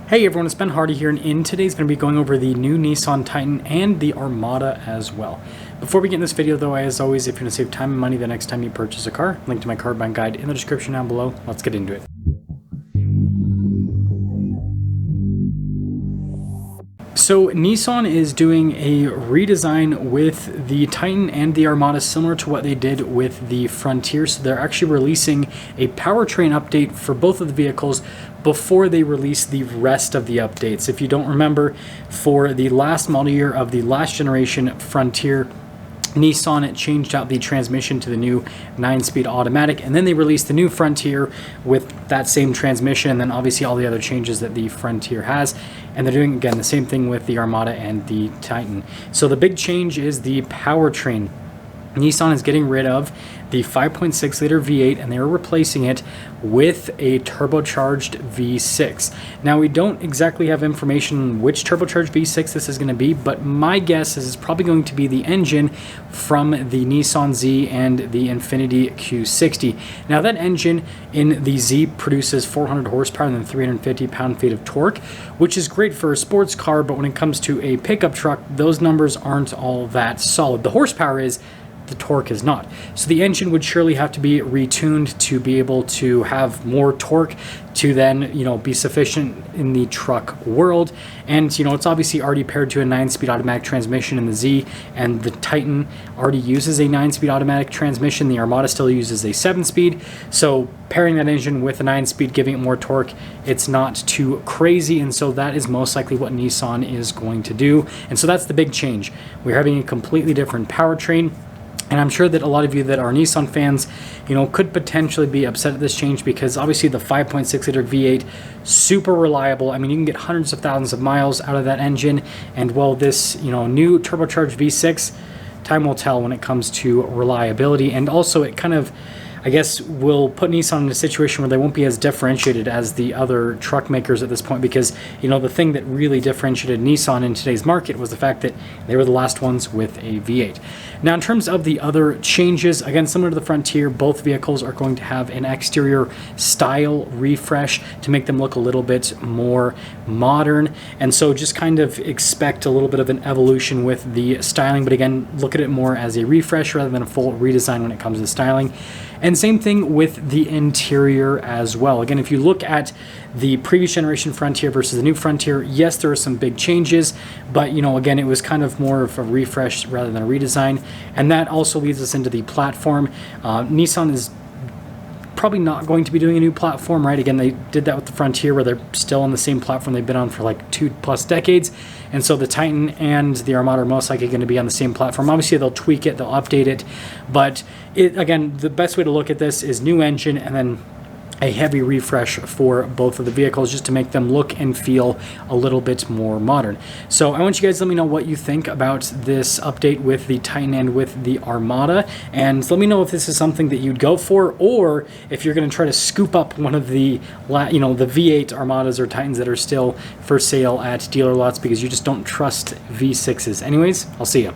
Hey everyone, it's Ben Hardy here, and in today's going to be going over the new Nissan Titan and the Armada as well. Before we get in this video though, as always, if you want to save time and money the next time you purchase a car, link to my car buying guide in the description down below. Let's get into it. So Nissan is doing a redesign with the Titan and the Armada, similar to what they did with the Frontier. So they're actually releasing a powertrain update for both of the vehicles before they release the rest of the updates. If you don't remember, for the last model year of the last generation Frontier, Nissan changed out the transmission to the new 9-speed automatic, and then they released the new Frontier with that same transmission, and then obviously all the other changes that the Frontier has. And they're doing, again, the same thing with the Armada and the Titan. So the big change is the powertrain. Nissan is getting rid of the 5.6 liter V8 and they're replacing it with a turbocharged V6. Now, we don't exactly have information on which turbocharged V6 this is going to be, but my guess is it's probably going to be the engine from the Nissan Z and the Infiniti Q60. Now, that engine in the Z produces 400 horsepower and 350 pound-feet of torque, which is great for a sports car, but when it comes to a pickup truck, those numbers aren't all that solid. The horsepower is, the torque is not. So the engine would surely have to be retuned to be able to have more torque to then, be sufficient in the truck world. And, it's obviously already paired to a 9-speed automatic transmission in the Z, and the Titan already uses a 9-speed automatic transmission. The Armada still uses a 7-speed. So pairing that engine with a 9-speed, giving it more torque, it's not too crazy. And so that is most likely what Nissan is going to do. And so that's the big change. We're having a completely different powertrain. And I'm sure that a lot of you that are Nissan fans, could potentially be upset at this change, because obviously the 5.6 liter V8, super reliable. I mean, you can get hundreds of thousands of miles out of that engine. And well, this, new turbocharged V6, time will tell when it comes to reliability. And also it kind of, I guess, will put Nissan in a situation where they won't be as differentiated as the other truck makers at this point, because, the thing that really differentiated Nissan in today's market was the fact that they were the last ones with a V8. Now, in terms of the other changes, again, similar to the Frontier, both vehicles are going to have an exterior style refresh to make them look a little bit more modern. And so just kind of expect a little bit of an evolution with the styling, but again, look at it more as a refresh rather than a full redesign when it comes to styling. And same thing with the interior as well. Again, if you look at the previous generation Frontier versus the new Frontier, yes, there are some big changes, but again, it was kind of more of a refresh rather than a redesign. And that also leads us into the platform. Nissan is probably not going to be doing a new platform, right? Again, they did that with the Frontier, where they're still on the same platform they've been on for like 2+ decades. And so the Titan and the Armada are most likely going to be on the same platform. Obviously, they'll tweak it, they'll update it, but again, the best way to look at this is new engine and then a heavy refresh for both of the vehicles, just to make them look and feel a little bit more modern. So I want you guys to let me know what you think about this update with the Titan and with the Armada, and let me know if this is something that you'd go for, or if you're going to try to scoop up one of the the V8 Armadas or Titans that are still for sale at dealer lots, because you just don't trust V6s. Anyways, I'll see you.